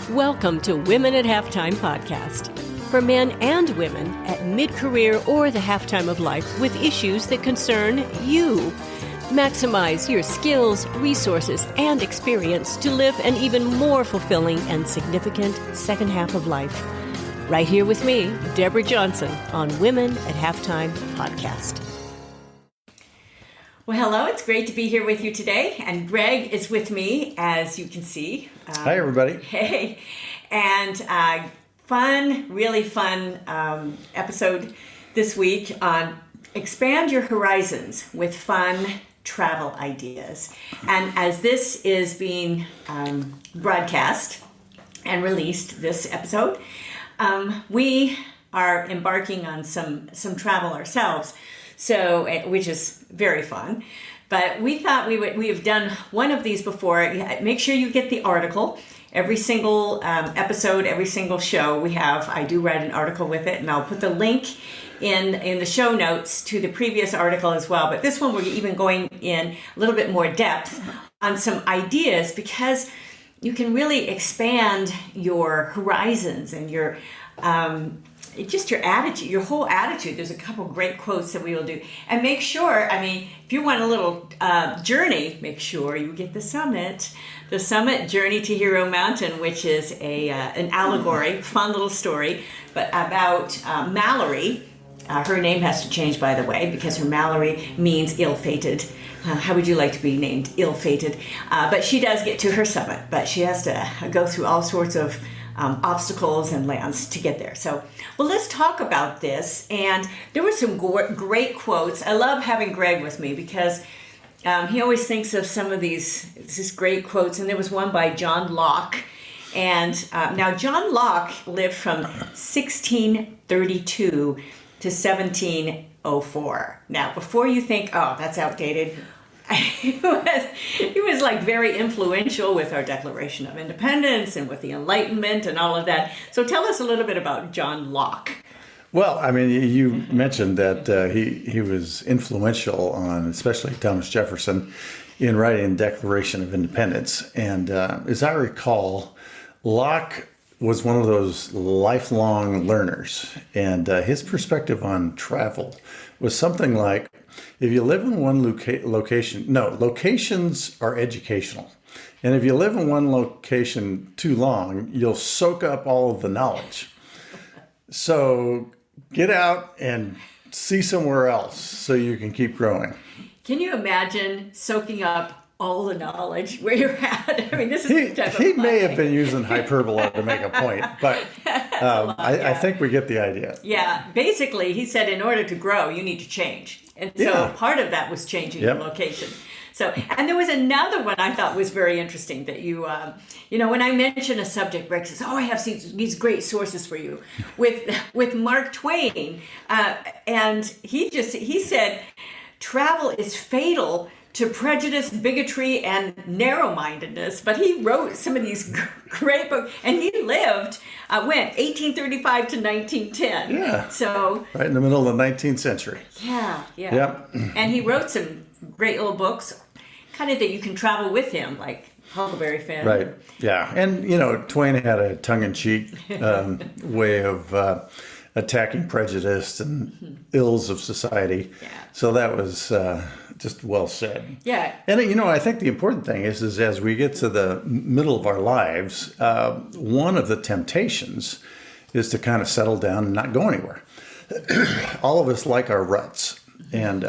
Welcome to Women at Halftime podcast. For men and women at mid-career or the halftime of life with issues that concern you. Maximize your skills, resources, and experience to live an even more fulfilling and significant second half of life. Right here with me, Deborah Johnson, on Women at Halftime podcast. Well, hello. It's great to be here with you today. And Greg is with me, as you can see. Hi, everybody. Hey. And really fun episode this week on Expand Your Horizons with Fun Travel Ideas. And as this is being broadcast and released, this episode, we are embarking on some travel ourselves. So, which is very fun, but we thought we have done one of these before. Make sure you get the article. Every single episode, every single show I do write an article with it, and I'll put the link in the show notes to the previous article as well. But this one, we're even going in a little bit more depth on some ideas, because you can really expand your horizons and your just your attitude, your whole attitude. There's a couple great quotes that we will do. And make sure, if you want a little journey, make sure you get the Summit Journey to Hero Mountain, which is an allegory, fun little story, but about Mallory. Her name has to change, by the way, because her Mallory means ill-fated. How would you like to be named? Ill-fated. But she does get to her summit, but she has to go through all sorts of obstacles and lands to get there. So, well, let's talk about this. And there were some great quotes. I love having Greg with me because he always thinks of some of these great quotes. And there was one by John Locke. And now John Locke lived from 1632 to 1704. Now, before you think, oh, that's outdated, he was like very influential with our Declaration of Independence and with the Enlightenment and all of that. So tell us a little bit about John Locke. Well, you mentioned that he was influential on especially Thomas Jefferson in writing the Declaration of Independence. And as I recall, Locke was one of those lifelong learners. And his perspective on travel was something like, if you live in one locations are educational. And if you live in one location too long, you'll soak up all of the knowledge. So get out and see somewhere else so you can keep growing. Can you imagine soaking up all the knowledge where you're at? This is he may have been using hyperbole to make a point, but I think we get the idea. Yeah, basically, he said in order to grow, you need to change. And so part of that was changing your location. So, and there was another one I thought was very interesting that when I mention a subject, Greg says, oh, I have these great sources for you with Mark Twain. And he said, travel is fatal to prejudice, bigotry, and narrow-mindedness. But he wrote some of these great books, and he lived, 1835 to 1910. Yeah. So right in the middle of the 19th century. Yeah. Yep. And he wrote some great little books, kind of that you can travel with him, like Huckleberry Finn. Right. Yeah. And, Twain had a tongue-in-cheek way of attacking prejudice and ills of society. Yeah. So that was just well said. Yeah. And, I think the important thing is as we get to the middle of our lives, one of the temptations is to kind of settle down and not go anywhere. All of us like our ruts. And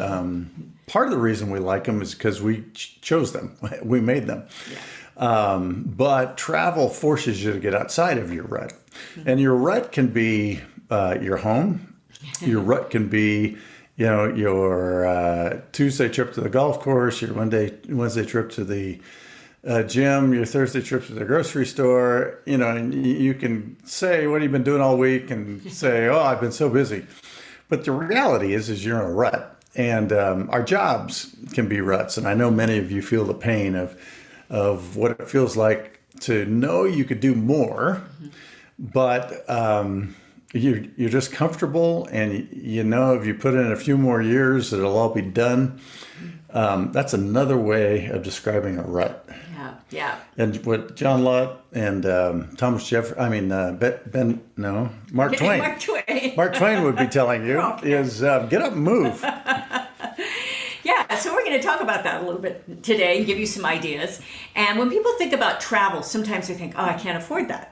part of the reason we like them is because we chose them. We made them. Yeah. But travel forces you to get outside of your rut. Mm-hmm. And your rut can be your home. Your rut can be, your Tuesday trip to the golf course, your Wednesday trip to the gym, your Thursday trip to the grocery store. And you can say, what have you been doing all week? And say, oh, I've been so busy. But the reality is you're in a rut. And our jobs can be ruts. And I know many of you feel the pain of what it feels like to know you could do more, but you're just comfortable, and if you put in a few more years, it'll all be done. That's another way of describing a rut. Yeah. Yeah. And what John Locke and Mark Twain. Mark Twain. Mark Twain would be telling you is get up and move. Yeah, so we're going to talk about that a little bit today and give you some ideas. And when people think about travel, sometimes they think, oh, I can't afford that.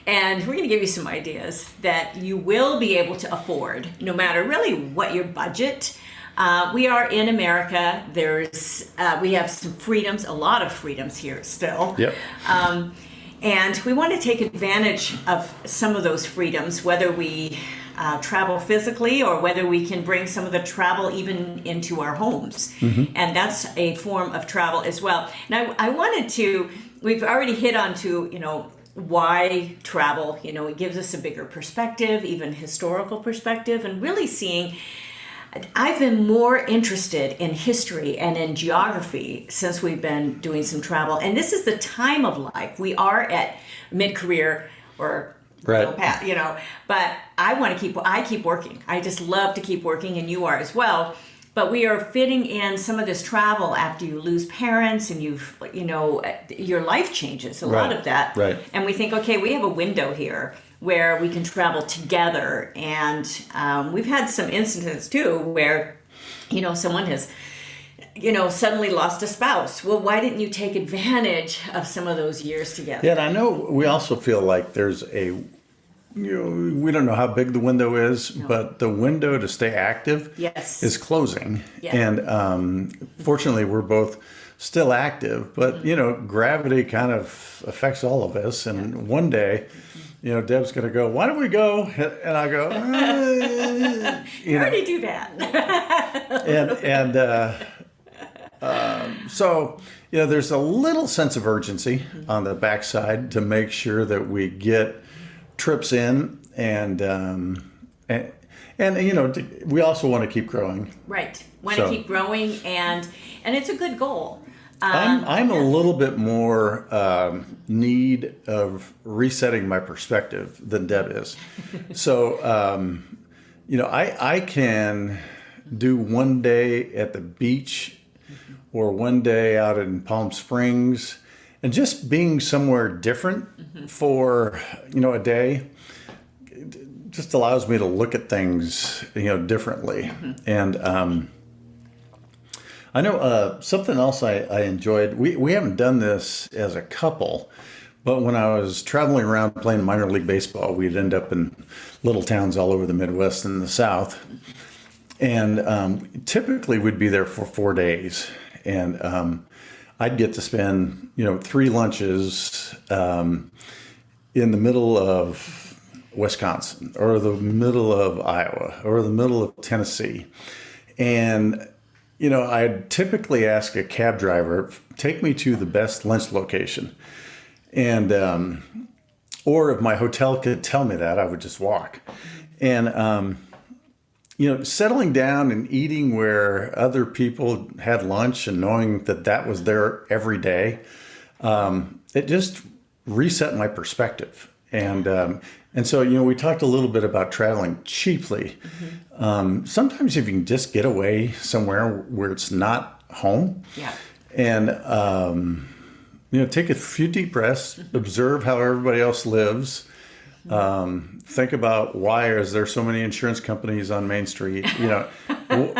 And we're going to give you some ideas that you will be able to afford, no matter really what your budget. We are in America. We have some freedoms, a lot of freedoms here still. Yep. And we want to take advantage of some of those freedoms, whether we travel physically or whether we can bring some of the travel even into our homes. And that's a form of travel as well. And I wanted to, we've already hit on to, why travel, it gives us a bigger perspective, even historical perspective, and really seeing, I've been more interested in history and in geography since we've been doing some travel. And this is the time of life. We are at mid-career or right. But I keep working. I just love to keep working, and you are as well. But we are fitting in some of this travel after you lose parents and your life changes, a lot of that. Right. And we think, okay, we have a window here where we can travel together. And we've had some instances too where, someone has, suddenly lost a spouse. Well, why didn't you take advantage of some of those years together? Yeah, and I know we also feel like there's we don't know how big the window is, but the window to stay active is closing. Yeah. And fortunately, we're both still active, but, gravity kind of affects all of us. And one day, Deb's going to go, why don't we go? And I go, you already do that. So, there's a little sense of urgency on the backside to make sure that we get trips in, and we also want to keep growing. Right, want to keep growing, and it's a good goal. I'm a little bit more need of resetting my perspective than Deb is. So, I can do one day at the beach or one day out in Palm Springs, and just being somewhere different for, a day just allows me to look at things, differently. And I know something else I enjoyed. We haven't done this as a couple, but when I was traveling around playing minor league baseball, we'd end up in little towns all over the Midwest and the South. And typically we'd be there for 4 days. And I'd get to spend, 3 lunches in the middle of Wisconsin or the middle of Iowa or the middle of Tennessee. And, I'd typically ask a cab driver, take me to the best lunch location. And, or if my hotel could tell me that, I would just walk. And, settling down and eating where other people had lunch and knowing that was there every day, it just reset my perspective. And so, we talked a little bit about traveling cheaply. Sometimes if you can just get away somewhere where it's not home, and, take a few deep breaths, observe how everybody else lives. Think about why is there so many insurance companies on Main Street,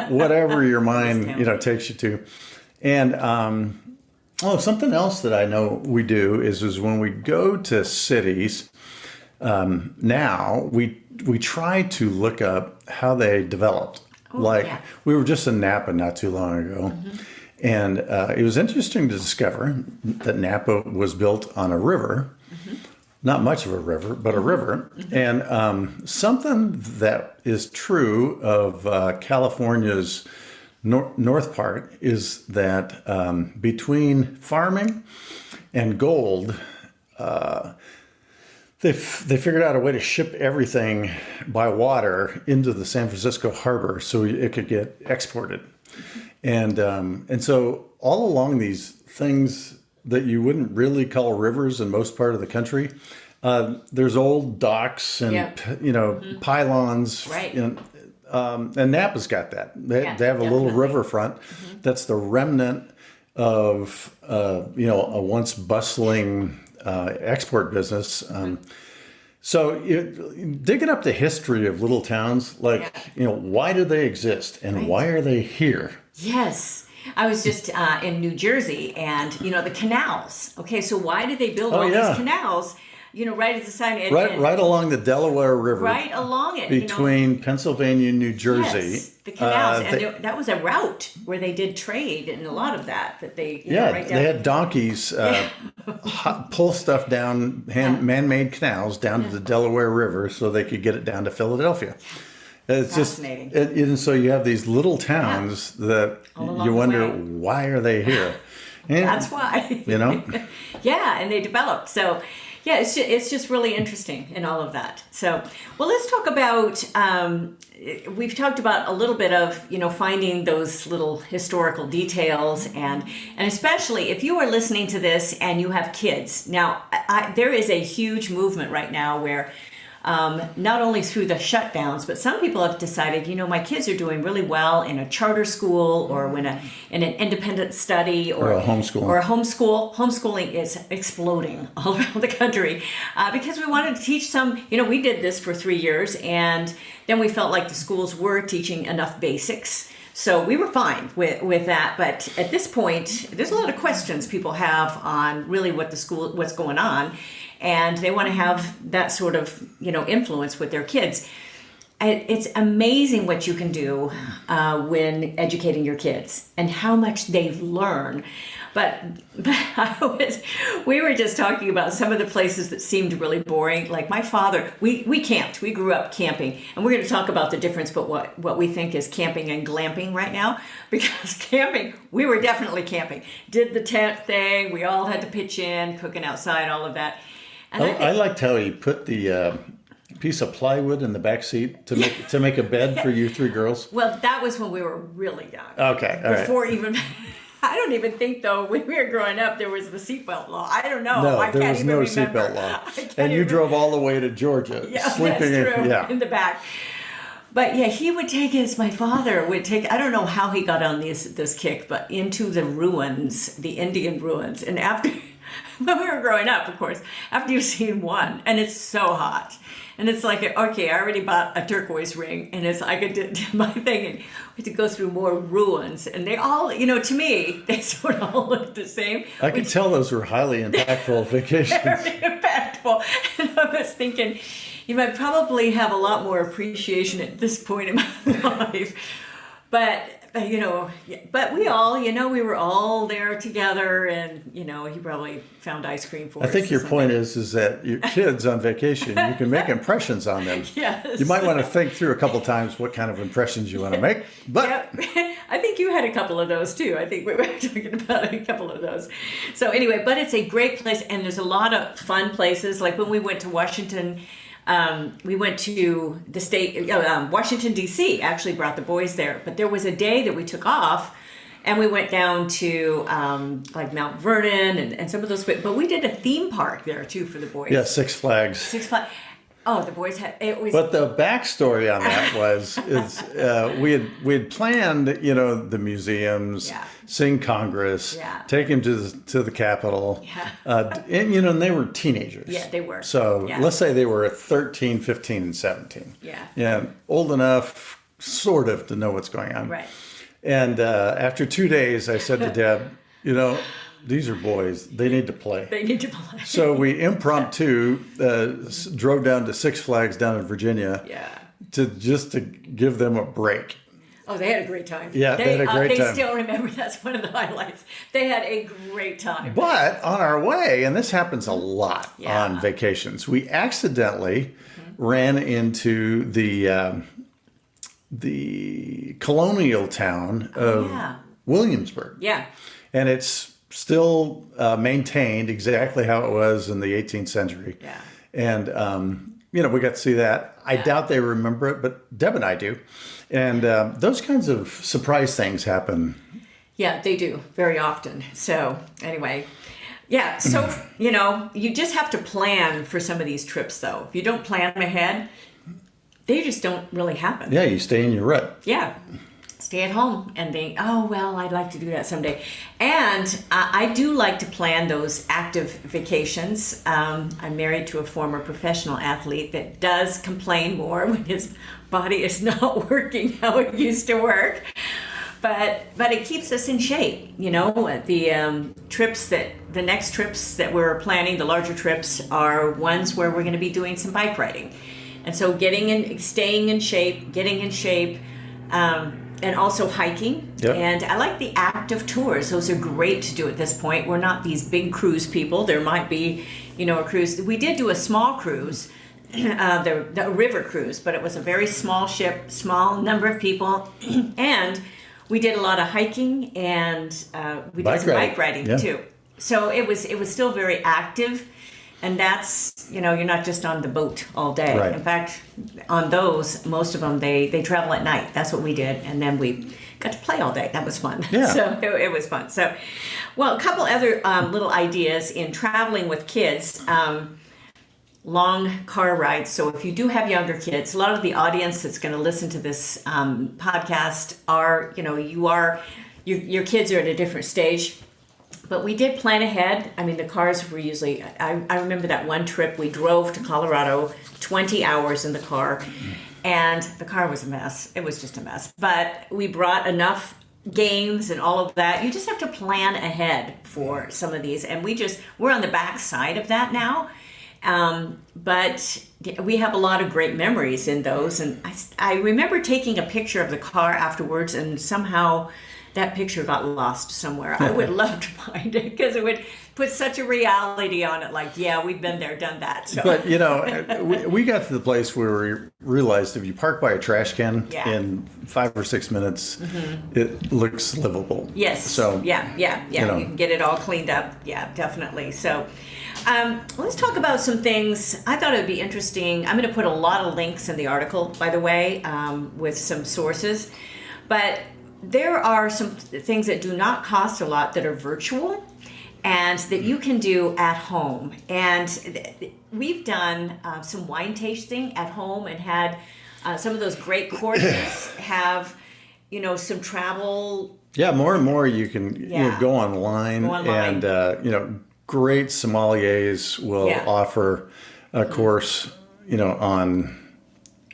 whatever your mind, takes you to. And, something else that I know we do is when we go to cities, now we try to look up how they developed. We were just in Napa not too long ago. And it was interesting to discover that Napa was built on a river. Not much of a river, but a river. And something that is true of California's north part is that between farming and gold, they figured out a way to ship everything by water into the San Francisco harbor so it could get exported. And so all along these things that you wouldn't really call rivers in most part of the country, there's old docks and pylons. Right. And Napa's got that. They have a little riverfront. That's the remnant of a once bustling export business. So digging up the history of little towns, like, why do they exist and why are they here? Yes. I was just in New Jersey and, the canals. Okay, so why did they build all these canals, right at the side? Right along the Delaware River. Right along it. Between Pennsylvania and New Jersey. Yes, the canals. And that was a route where they did trade and a lot of that they, right down. They had donkeys pull stuff down, man-made canals down to the Delaware River so they could get it down to Philadelphia. It's fascinating. And so you have these little towns that you wonder, why are they here? And, that's why. Yeah, and they developed. So, yeah, it's just really interesting in all of that. So, well, let's talk about, we've talked about a little bit of, finding those little historical details and especially if you are listening to this and you have kids. Now, there is a huge movement right now where not only through the shutdowns, but some people have decided, my kids are doing really well in a charter school or in an independent study or a homeschool. Homeschooling is exploding all around the country because we wanted to teach some, we did this for 3 years and then we felt like the schools were teaching enough basics. So we were fine with that. But at this point, there's a lot of questions people have on really what's going on. And they want to have that sort of, influence with their kids. It's amazing what you can do when educating your kids and how much they learn. But we were just talking about some of the places that seemed really boring. Like my father, we camped. We grew up camping. And we're going to talk about the difference, but what we think is camping and glamping right now. Because camping, we were definitely camping. Did the tent thing. We all had to pitch in, cooking outside, all of that. And I liked how he put the piece of plywood in the back seat to make a bed for you three girls. Well, that was when we were really young. Okay, all right. Before even, I don't even think though when we were growing up there was the seatbelt law. I don't know. No, there was no seatbelt law. And you drove all the way to Georgia, sleeping in the back. But yeah, my father would take, I don't know how he got on this kick, but into the ruins, the Indian ruins, and after. When we were growing up, of course, after you've seen one, and it's so hot, and it's like, okay, I already bought a turquoise ring, and it's I could do my thing, and we had to go through more ruins, and they all, to me, they sort of all look the same. I could tell those were highly impactful vacations. Very impactful, and I was thinking, you might probably have a lot more appreciation at this point in my life, but we all, we were all there together and, he probably found ice cream for us. I think your point is that your kids on vacation, you can make impressions on them. Yes. You might want to think through a couple times what kind of impressions you want to make. But I think you had a couple of those too. I think we were talking about a couple of those. So anyway, but it's a great place and there's a lot of fun places. Like when we went to Washington, we went to the state, Washington, D.C. actually brought the boys there. But there was a day that we took off and we went down to like Mount Vernon and some of those. But we did a theme park there too for the boys. Yeah, Six Flags. Oh, the boys had it was. But the backstory on that we had planned, the museums, sing Congress, take him to the Capitol, and they were teenagers. Yeah, they were. So let's say they were 13, 15, and 17. Yeah, old enough, sort of, to know what's going on. Right. And after 2 days, I said to Deb, these are boys. They need to play. So we impromptu drove down to Six Flags down in Virginia to give them a break. Oh, they had a great time. Yeah, they had a great time. They still remember that's one of the highlights. They had a great time. But on our way, and this happens a lot on vacations, we accidentally ran into the colonial town of Williamsburg. Yeah. And it's still maintained exactly how it was in the 18th century. Yeah. And, we got to see that. I doubt they remember it, but Deb and I do. And those kinds of surprise things happen. Yeah, they do very often. So anyway, so, you just have to plan for some of these trips, though. If you don't plan ahead, they just don't really happen. Yeah, you stay in your rut. Yeah. stay at home and think, oh, well, I'd like to do that someday. And I do like to plan those active vacations. I'm married to a former professional athlete that does complain more when his body is not working how it used to work. But it keeps us in shape, the the next trips that we're planning, the larger trips, are ones where we're going to be doing some bike riding, and so staying in shape, and also hiking. Yep. And I like the active tours; those are great to do at this point. We're not these big cruise people. There might be, a cruise. We did do a small cruise. The river cruise, but it was a very small ship, small number of people, and we did a lot of hiking, and we did some bike riding too. So it was still very active, and that's, you're not just on the boat all day. Right. In fact, on those, most of them, they travel at night. That's what we did, and then we got to play all day. That was fun. Yeah. So it was fun. So, well, a couple other little ideas in traveling with kids. Long car rides. So if you do have younger kids, a lot of the audience that's going to listen to this podcast are, your kids are at a different stage. But we did plan ahead. I mean, the cars were usually, I remember that one trip we drove to Colorado, 20 hours in the car, and the car was a mess. It was just a mess. But we brought enough games and all of that. You just have to plan ahead for some of these. And we're on the back side of that now. But we have a lot of great memories in those. And I remember taking a picture of the car afterwards, and somehow that picture got lost somewhere. I would love to find it, because it would put such a reality on it. Like, yeah, we've been there, done that. So. But, we got to the place where we realized if you park by a trash can in 5 or 6 minutes, it looks livable. Yes. So, yeah. You can get it all cleaned up. Yeah, definitely. So, let's talk about some things. I thought it would be interesting. I'm going to put a lot of links in the article, by the way, with some sources. But there are some things that do not cost a lot that are virtual and that you can do at home. And we've done some wine tasting at home and had some of those great courses have, some travel. Yeah, more and more you can go online. And, great sommeliers will offer a course, on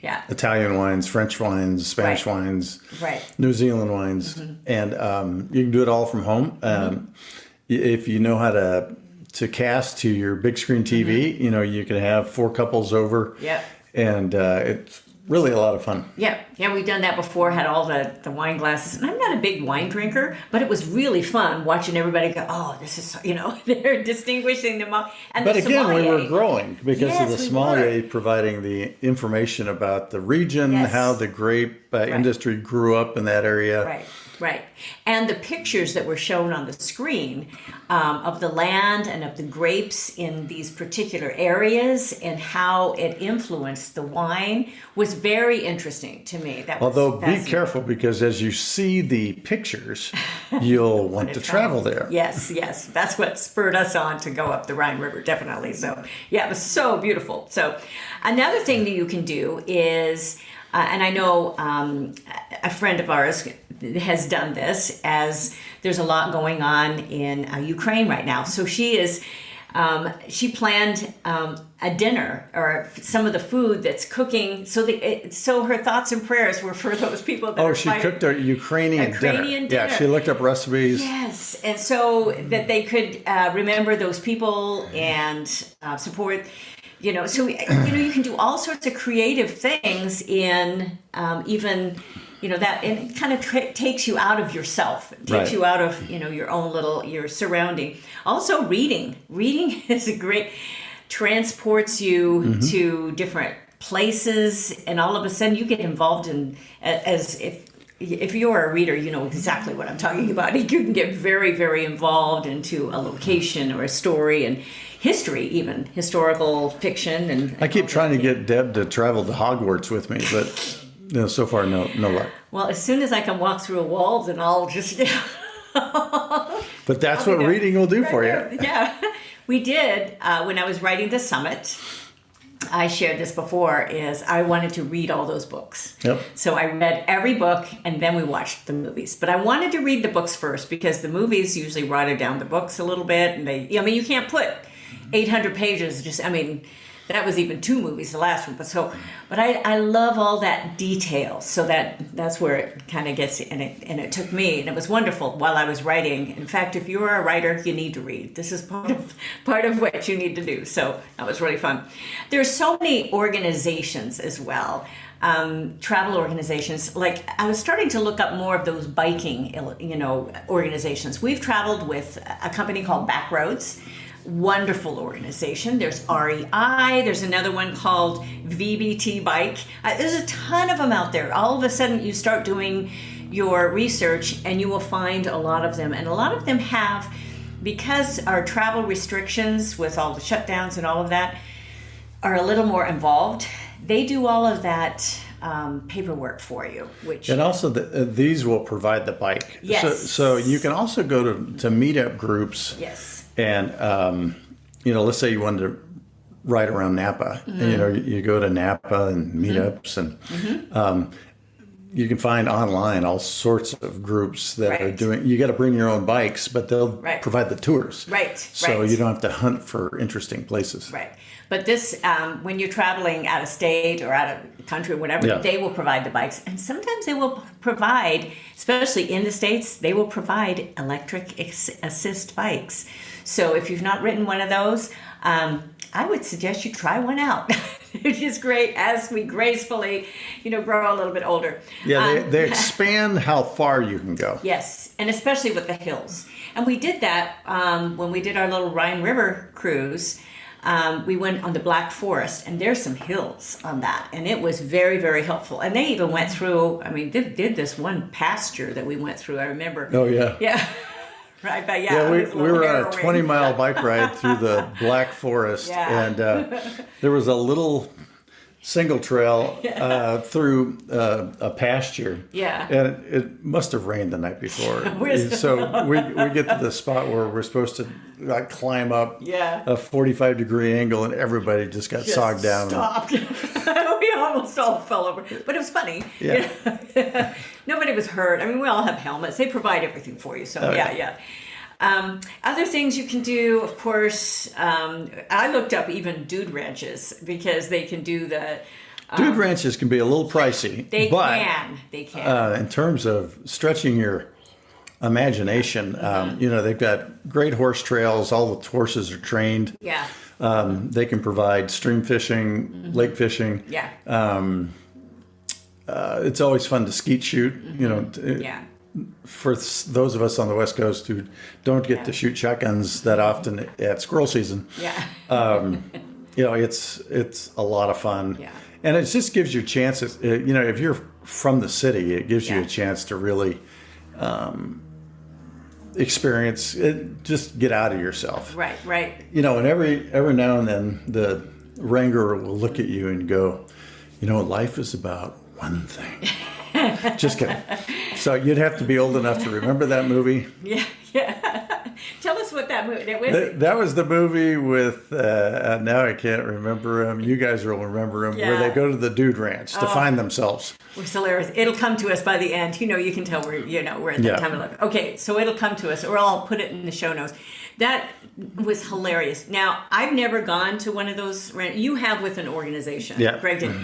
Italian wines, French wines, Spanish wines, New Zealand wines, and you can do it all from home. If you know how to cast to your big screen TV, you can have 4 couples over, and it's really a lot of fun. Yeah, we've done that before, had all the wine glasses. And I'm not a big wine drinker, but it was really fun watching everybody go, oh, this is, they're distinguishing them all. And but again, we were growing because of the sommelier providing the information about the region, how the grape industry grew up in that area. Right. And the pictures that were shown on the screen of the land and of the grapes in these particular areas and how it influenced the wine was very interesting to me. Although be careful, because as you see the pictures, you'll want to travel there. Yes. That's what spurred us on to go up the Rhine River, definitely. So, it was so beautiful. So another thing that you can do is, and I know a friend of ours has done this, as there's a lot going on in Ukraine right now. So she planned a dinner or some of the food that's cooking. So her thoughts and prayers were for those people that she cooked a Ukrainian dinner. Yeah, she looked up recipes. Yes, and so that they could remember those people and support. So you can do all sorts of creative things in even. That, and it kind of takes you out of yourself. It takes you out of, your own your surrounding. Also reading. Reading is a great, transports you to different places, and all of a sudden you get involved in, as if you're a reader, you know exactly what I'm talking about. You can get very, very involved into a location or a story and history, even historical fiction. And I keep trying to get Deb to travel to Hogwarts with me, but so far, no luck. Well, as soon as I can walk through a wall, then I'll just. But that's what reading will do for you. Yeah, we did when I was writing The Summit. I shared this before, is I wanted to read all those books. Yep. So I read every book and then we watched the movies. But I wanted to read the books first because the movies usually water down the books a little bit. And you can't put 800 pages. That was even 2 movies, the last one. But I love all that detail. So that's where it kind of gets in it. And it took me, and it was wonderful while I was writing. In fact, if you're a writer, you need to read. This is part of what you need to do. So that was really fun. There's so many organizations as well. Travel organizations. Like, I was starting to look up more of those biking, organizations. We've traveled with a company called Backroads. Wonderful organization. There's REI. There's another one called VBT Bike. There's a ton of them out there. All of a sudden, you start doing your research, and you will find a lot of them. And a lot of them have, because our travel restrictions with all the shutdowns and all of that are a little more involved. They do all of that paperwork for you, and also these will provide the bike. Yes. So you can also go to meetup groups. Yes. And, let's say you wanted to ride around Napa. Mm-hmm. And, you go to Napa and meetups, and you can find online all sorts of groups that are doing. You got to bring your own bikes, but they'll provide the tours. Right. So you don't have to hunt for interesting places. Right. But this, when you're traveling out of state or out of country or whatever, they will provide the bikes. And sometimes they will provide, especially in the States, they will provide electric assist bikes. So if you've not ridden one of those, I would suggest you try one out. It is great as we gracefully, grow a little bit older. Yeah, they expand how far you can go. Yes, and especially with the hills. And we did that when we did our little Rhine River cruise. We went on the Black Forest, and there's some hills on that, and it was very, very helpful. And they even went through, they did this one pasture that we went through, I remember. Oh, yeah. Yeah. Right, but we were on a 20-mile bike ride through the Black Forest, and there was a little single trail through a pasture. Yeah. And it must have rained the night before. So we get to the spot where we're supposed to climb up a 45-degree angle, and everybody just got sogged down. Stopped. We almost all fell over. But it was funny. Yeah. Nobody was hurt. We all have helmets. They provide everything for you. So, yeah. Other things you can do, of course, I looked up even dude ranches because they can do the... dude ranches can be a little pricey. They can. In terms of stretching your imagination, they've got great horse trails. All the horses are trained. Yeah. They can provide stream fishing, lake fishing. Yeah. It's always fun to skeet shoot, for those of us on the West Coast who don't get to shoot shotguns that often at squirrel season. Yeah. It's a lot of fun. Yeah. And it just gives you chances, if you're from the city, it gives you a chance to really experience it, just get out of yourself. Right. And every now and then the wrangler will look at you and go, life is about one thing. Just kidding. So you'd have to be old enough to remember that movie. Yeah. Tell us what that movie was. That was the movie with, now I can't remember him. You guys will remember him, where they go to the dude ranch to find themselves. It was hilarious. It'll come to us by the end. You can tell we're at that time of life. Okay, so it'll come to us, or I'll put it in the show notes. That was hilarious. Now, I've never gone to one of those. You have with an organization. Yeah. Greg did.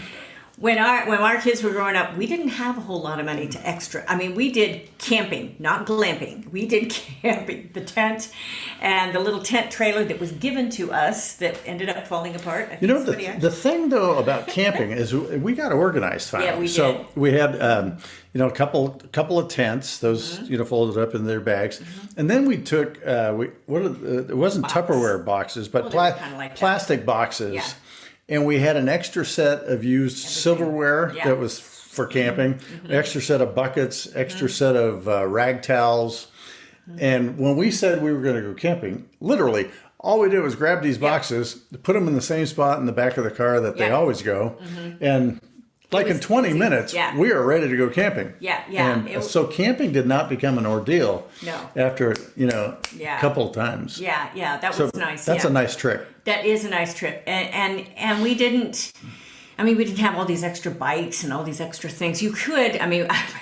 When our kids were growing up, we didn't have a whole lot of money to extra. We did camping, not glamping. We did camping, the tent and the little tent trailer that was given to us that ended up falling apart. The thing though about camping is we got organized finally. Yeah, we did. So we had a couple of tents, those folded up in their bags, and then we took it wasn't Tupperware boxes, but plastic boxes. Yeah. And we had an extra set of used silverware that was for camping, extra set of buckets, extra set of rag towels. And when we said we were going to go camping, literally, all we did was grab these boxes, put them in the same spot in the back of the car that they always go, and Like in 20 easy. minutes, Yeah. we are ready to go camping. Yeah, yeah. And so camping did not become an ordeal. No. After, Yeah. a couple of times. Yeah, that was nice. That's yeah. a nice trick. That is a nice trip. And we didn't, we didn't have all these extra bikes and all these extra things. You could,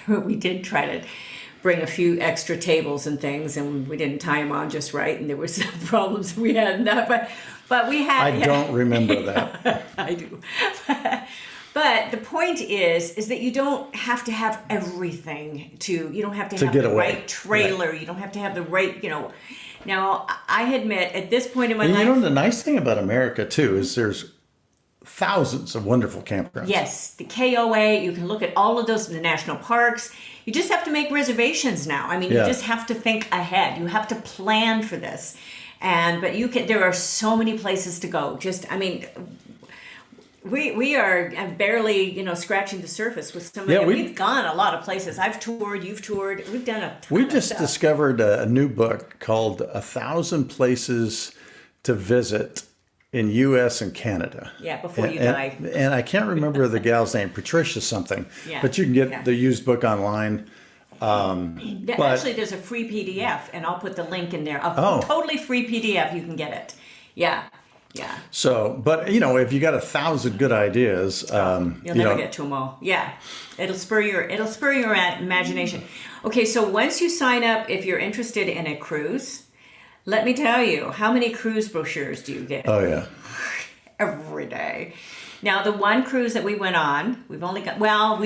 we did try to bring a few extra tables and things, and we didn't tie them on just right, and there were some problems we had in that, but we had. I don't remember that. I do. But the point is that you don't have to have everything you don't have to have get the away. right trailer. Right. You don't have to have the right, Now, I admit, at this point in my And life. the nice thing about America, too, is there's thousands of wonderful campgrounds. Yes, the KOA, you can look at all of those in the national parks. You just have to make reservations now. You just have to think ahead. You have to plan for this. But there are so many places to go. We are barely, scratching the surface with some of them. We've gone a lot of places. I've toured, you've toured. We've done a ton We of just stuff. discovered a new book called 1,000 Places to Visit in U.S. and Canada. Yeah, before you die. And I can't remember the gal's name, Patricia something. Yeah. But you can get the used book online. Actually, there's a free PDF, and I'll put the link in there. Totally free PDF, you can get it. Yeah. So, but if you got 1,000 good ideas, you'll never get to them all. Yeah, it'll spur your imagination. Okay, so once you sign up, if you're interested in a cruise, let me tell you, how many cruise brochures do you get? Oh yeah, every day. Now, the one cruise that we went on, we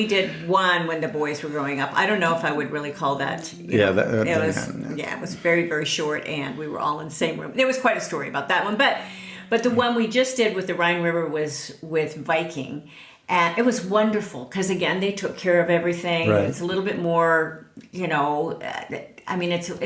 did one when the boys were growing up. I don't know if I would really call that. It was very, very short, and we were all in the same room. There was quite a story about that one, but the one we just did with the Rhine River was with Viking, and it was wonderful because again they took care of everything. Right. It's a little bit more, it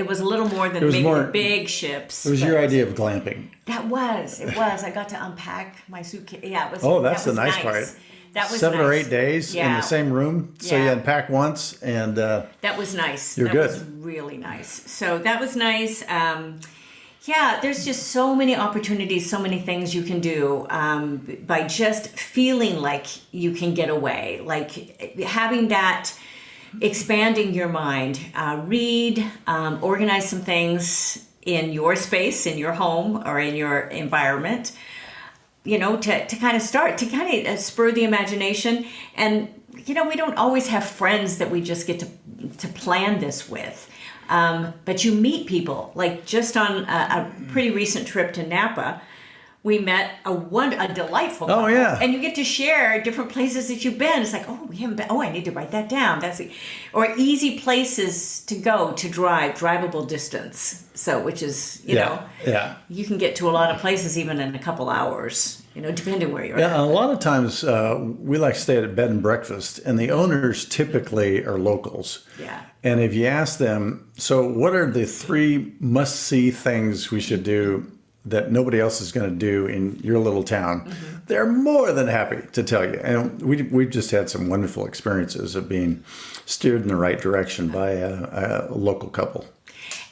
was a little more than the big ships. It was your idea of glamping. It was. I got to unpack my suitcase. Yeah, it was. Oh, that's the nice part. That was 7 or nice. 8 days in the same room, so you unpack once, and that was nice. You're good. That was really nice. So that was nice. There's just so many opportunities, so many things you can do by just feeling like you can get away, like having that, expanding your mind. Read, organize some things in your space, in your home, or in your environment, to kind of spur the imagination. And, we don't always have friends that we just get to plan this with. But you meet people, like just on a pretty recent trip to Napa, we met a delightful couple. Oh, yeah. And you get to share different places that you've been. It's like, we haven't been. I need to write that down. Or easy places to go, to drivable distance. So, which is, you can get to a lot of places even in a couple hours, depending where you're at. Yeah, a lot of times we like to stay at a bed and breakfast, and the owners typically are locals. Yeah. And if you ask them, so what are the 3 must-see things we should do that nobody else is going to do in your little town, they're more than happy to tell you. And we've just had some wonderful experiences of being steered in the right direction by a local couple.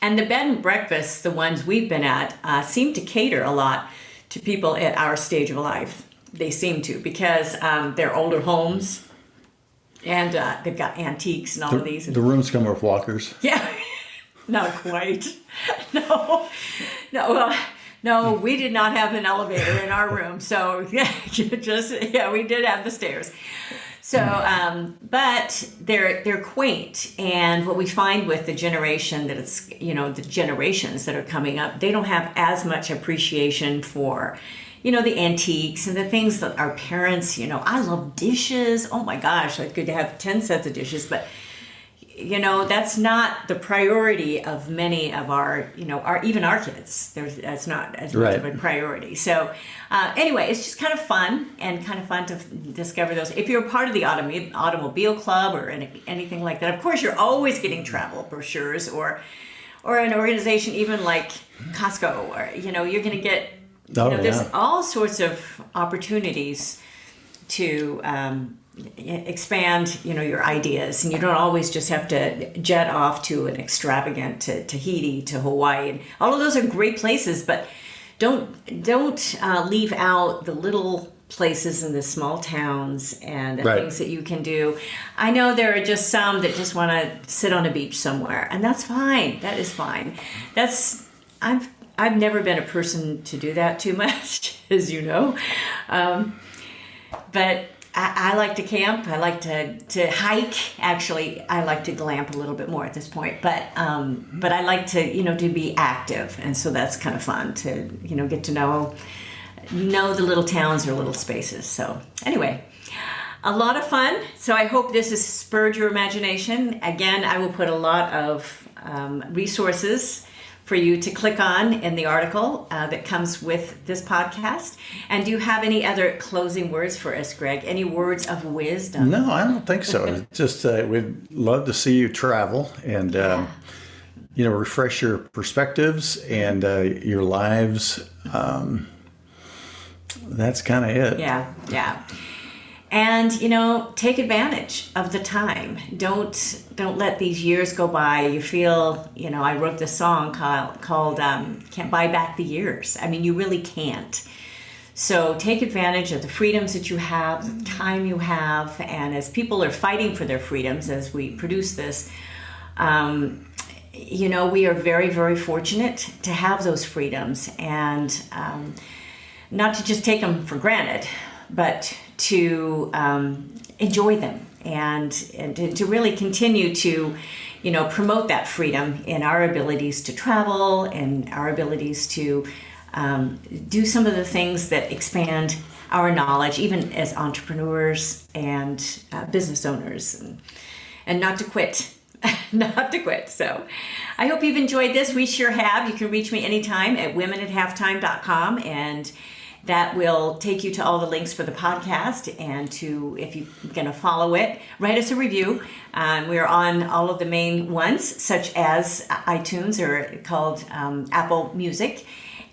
And the bed and breakfasts, the ones we've been at, seem to cater a lot to people at our stage of life. They seem to, because they're older homes, and they've got antiques and all of these. The rooms come with walkers. Yeah, not quite. No, we did not have an elevator in our room. So we did have the stairs. So, but they're quaint. And what we find with the generation that it's, the generations that are coming up, they don't have as much appreciation for, the antiques and the things that our parents, I love dishes. Oh my gosh, I could have 10 sets of dishes, but that's not the priority of many of our, even our kids. That's not as much of a priority. So anyway, it's just kind of fun to discover those. If you're a part of the automobile club or anything like that, of course, you're always getting travel brochures or an organization even like Costco, or, you're going to get, there's all sorts of opportunities to expand, your ideas, and you don't always just have to jet off to an extravagant to Tahiti, to Hawaii, and all of those are great places, but don't leave out the little places in the small towns and the Right. things that you can do. I know there are just some that just want to sit on a beach somewhere, and that's fine. That is fine. I've never been a person to do that too much, as you know. But I like to camp. I like to hike. Actually, I like to glamp a little bit more at this point. But I like to be active, and so that's kind of fun to get to know the little towns or little spaces. So anyway, a lot of fun. So I hope this has spurred your imagination. Again, I will put a lot of resources for you to click on in the article that comes with this podcast. And do you have any other closing words for us, Greg? Any words of wisdom? No, I don't think so. It's just we'd love to see you travel and refresh your perspectives and your lives. That's kind of it. Yeah. And take advantage of the time. Don't let these years go by. You feel, I wrote this song called "Can't Buy Back the Years." I mean, you really can't. So take advantage of the freedoms that you have, the time you have, and as people are fighting for their freedoms, as we produce this, we are very, very fortunate to have those freedoms, and not to just take them for granted, but to enjoy them and to really continue to, promote that freedom in our abilities to travel and our abilities to do some of the things that expand our knowledge, even as entrepreneurs and business owners, and not to quit. Not to quit. So I hope you've enjoyed this. We sure have. You can reach me anytime at womenathalftime.com, and that will take you to all the links for the podcast, and to, if you're going to follow it, write us a review. We're on all of the main ones, such as iTunes, or called Apple Music.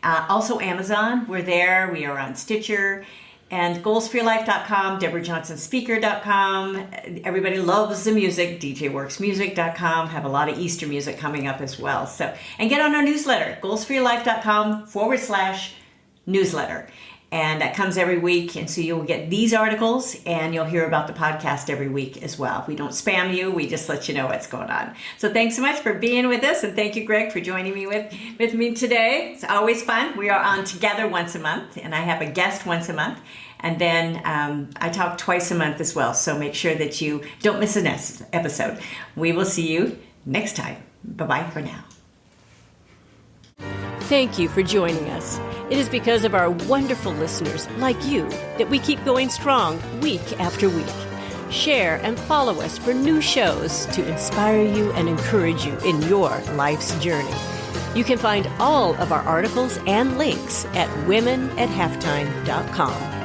Also Amazon, we're there. We are on Stitcher. And goalsforyourlife.com, DeborahJohnsonSpeaker.com. Everybody loves the music, DJWorksMusic.com. Have a lot of Easter music coming up as well. So, and get on our newsletter, goalsforyourlife.com/newsletter. And that comes every week, and so you'll get these articles, and you'll hear about the podcast every week as well. We don't spam you, we just let you know what's going on. So thanks so much for being with us, and thank you, Greg, for joining me with me today. It's always fun. We are on together once a month, and I have a guest once a month. And then I talk twice a month as well, so make sure that you don't miss the next episode. We will see you next time. Bye-bye for now. Thank you for joining us. It is because of our wonderful listeners like you that we keep going strong week after week. Share and follow us for new shows to inspire you and encourage you in your life's journey. You can find all of our articles and links at womenathalftime.com.